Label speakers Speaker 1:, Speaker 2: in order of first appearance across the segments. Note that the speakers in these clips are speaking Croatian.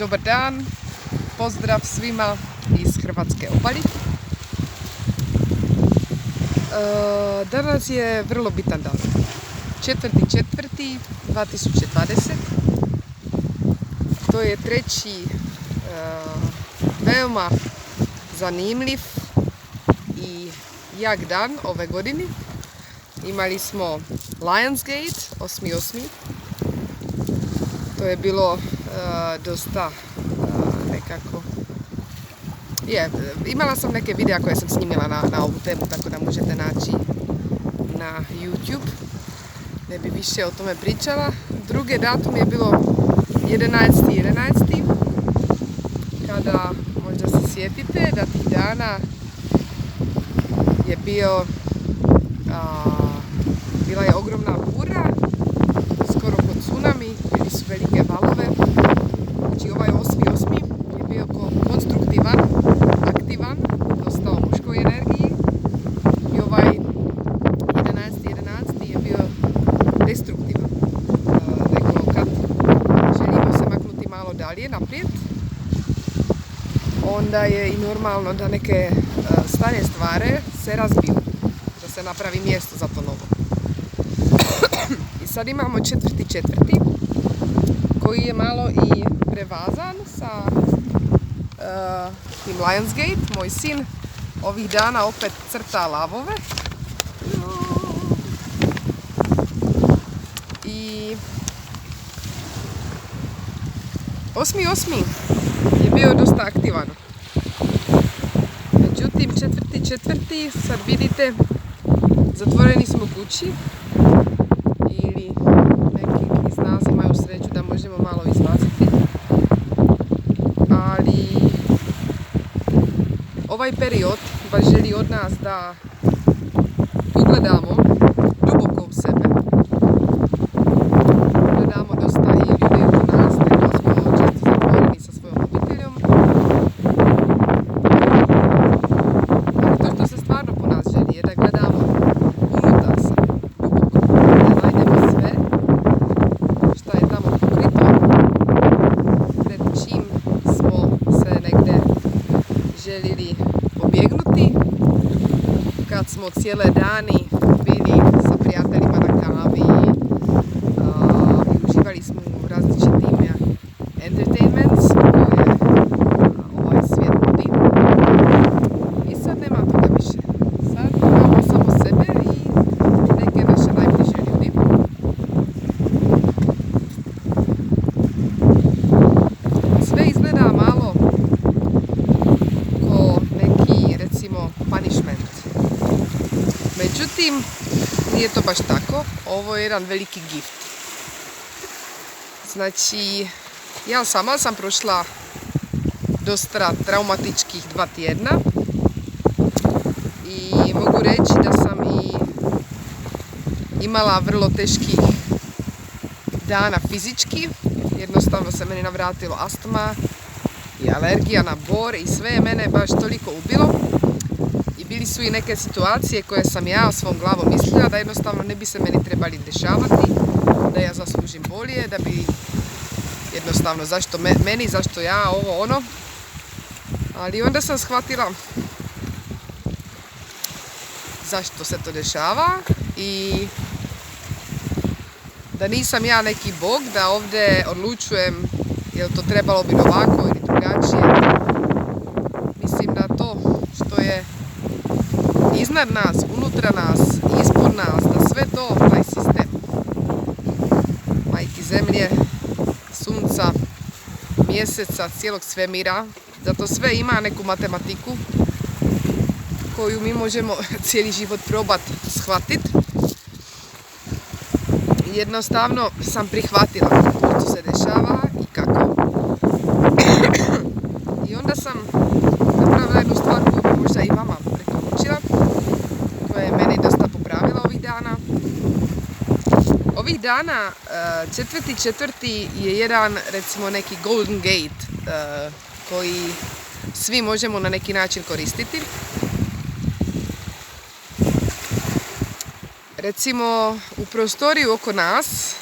Speaker 1: Dobar dan, pozdrav svima iz Hrvatske obali. Danas je vrlo bitan dan. 4.4.2020. To je treći veoma zanimljiv i jak dan ove godine. Imali smo Lionsgate 8.8. To je bilo dosta nekako... imala sam neke videa koje sam snimila na ovu temu, tako da možete naći na YouTube. Ne bi više o tome pričala. Drugi datum je bilo 11.11. Kada možda se sjetite da tih dana je bila je ogromna bura, skoro kod tsunami, bili su velike valove. Znači ovaj 8.8. je bio konstruktivan, aktivan, dosta o muškoj energiji. I ovaj 11.11. je bio destruktivan. Nego kad želimo se maknuti malo dalje, naprijed, onda je i normalno da neke stare stvari se razbiju, da se napravi mjesto za to novo. I sad imamo 4.4. koji je malo i prevazan sa tim Lionsgate. Moj sin ovih dana opet crta lavove. I 8.8. je bio dosta aktivan. Međutim, 4.4. sad vidite, zatvoreni smo kući. Ili neki iz nas imaju sreću da možemo malo izlaziti. Ali ovaj period baš želi od nas da ugledamo duboko u sebe. Gledamo dosta i ljudi oko nas, nego smo često zatvoreni sa svojom obiteljom. Ali to što se stvarno po nas želi je da gledamo unutar se, duboko, da najdemo sve što je tamo pokrito, pred čim smo se negdje željeli pobjegnuti, kad smo cijele dani bili sa prijateljima na kavi i uživali smo u različitim entertainments koje ovaj svijet nudi. I sad nema toga više. Sad imamo samo sebe i neke naše najbliže ljudi. Sve izgleda malo ko neki, recimo, punishment. Međutim, nije to baš tako. Ovo je jedan veliki gift. Znači, ja sama sam prošla dosta traumatičkih 2 tjedna i mogu reći da sam i imala vrlo teških dana fizički. Jednostavno se meni navratilo astma i alergija na bor i sve je mene baš toliko ubilo. I bili su i neke situacije koje sam ja svom glavom mislila da jednostavno ne bi se meni trebali dešavati, da ja zaslužim bolje, da bi jednostavno zašto meni, zašto ja, ovo ono. Ali onda sam shvatila zašto se to dešava i da nisam ja neki bog, da ovdje odlučujem je li to trebalo biti ovako ili drugačije. Mislim da to što je iznad nas, unutra nas, ispod nas, da sve to, taj sistem majki zemlje, sunca, mjeseca, cijelog svemira, da to sve ima neku matematiku koju mi možemo cijeli život probati shvatiti. Jednostavno sam prihvatila što se dešava i kako. I onda sam napravila jednu stvar koju bi možda i vama preporučila, koja je meni dosta popravila ovih dana. Ovih dana 4.4. je jedan, recimo, neki golden gate koji svi možemo na neki način koristiti. Recimo, u prostoriju oko nas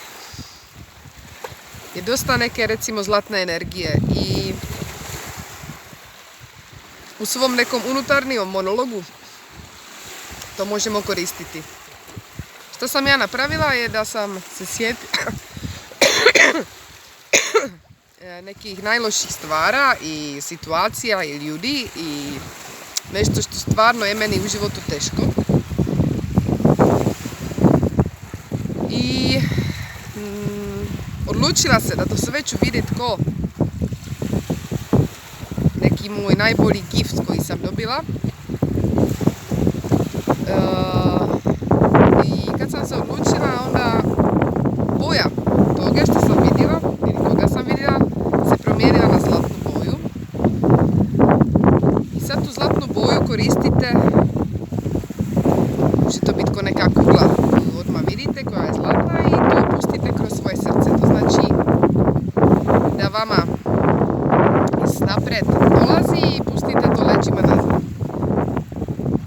Speaker 1: je dosta neke recimo zlatne energije i u svom nekom unutarnjom monologu to možemo koristiti. Što sam ja napravila je da sam se sjetila nekih najloših stvara i situacija i ljudi i nešto što stvarno je meni u životu teško. I odlučila se da to sve ću vidjeti ko neki moj najbolji gift koji sam dobila. I kad sam se odlučila, onda boja toga što sam vidjela ili koga sam vidjela se promijenila na zlatnu boju. I sad tu zlatnu boju koristite, može to biti ko neka kugla koju odmah vidite koja je zlatna i to pustite kroz svoje srce. To znači da vama iz napred dolazi i pustite to leđima nazad.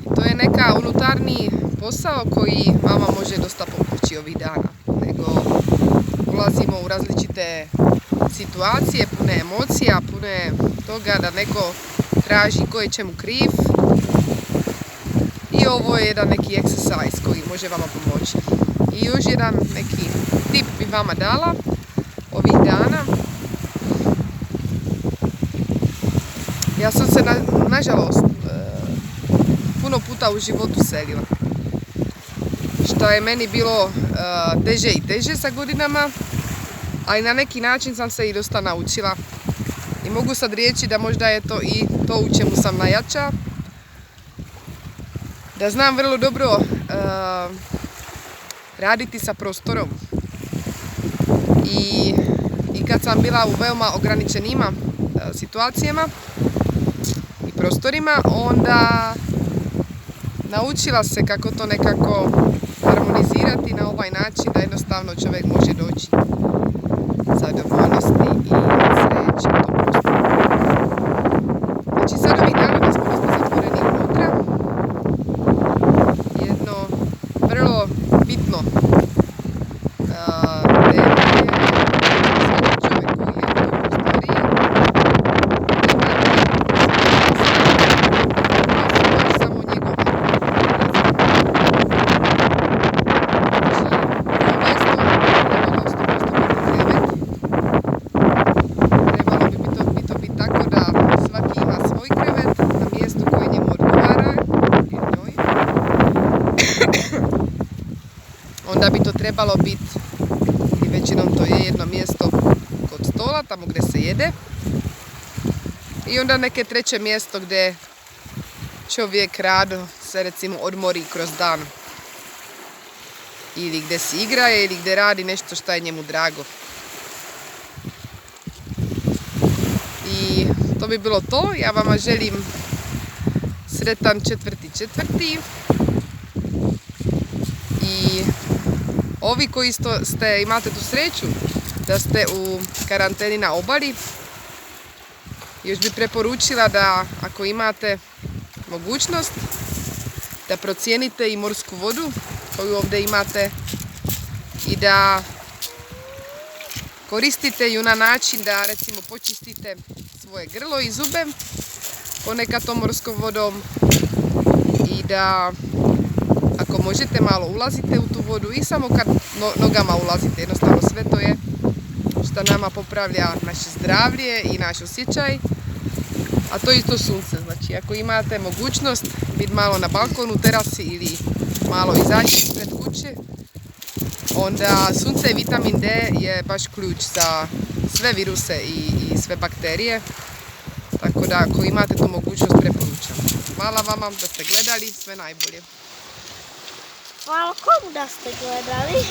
Speaker 1: I to je neka unutarnji posao koji vama može dosta pomoći ovih dana. Nego ulazimo u različite situacije, pune emocija, pune toga da neko traži ko je čemu kriv. I ovo je jedan neki exercise koji može vama pomoći. I još jedan neki tip bi vama dala ovih dana. Ja sam se nažalost puno puta u životu selila. Što je meni bilo teže i teže sa godinama, ali na neki način sam se i dosta naučila. I mogu sad reći da možda je to i to u čemu sam najjača. Da znam vrlo dobro raditi sa prostorom. I kad sam bila u veoma ograničenima situacijama i prostorima, onda naučila se kako to nekako harmonizirati na ovaj način da jednostavno čovjek može doći zadovoljnosti i sreće u tom prostoru. Znači sad ovih dana da smo zatvoreni unutra, jedno vrlo bitno onda bi to trebalo biti, i većinom to je jedno mjesto kod stola, tamo gdje se jede. I onda neke treće mjesto gdje čovjek rado se recimo odmori kroz dan. Ili gdje se igraje ili gdje radi nešto što je njemu drago. I to bi bilo to. Ja vama želim sretan 4.4. I ovi koji imate tu sreću da ste u karanteni na obali, još bi preporučila da ako imate mogućnost da procijenite i morsku vodu koju ovdje imate i da koristite ju na način da recimo počistite svoje grlo i zube ponekad tom morskom vodom i da ako možete malo ulazite u tu vodu i samo kad nogama ulazite, jednostavno sve to je što nama popravlja naše zdravlje i naš osjećaj, a to je isto sunce. Znači ako imate mogućnost biti malo na balkonu, terasi ili malo izaći ispred kuće, onda sunce i vitamin D je baš ključ za sve viruse i sve bakterije, tako da ako imate tu mogućnost preporučam. Hvala vama da ste gledali, sve najbolje.
Speaker 2: Hvala komu da ste gledali.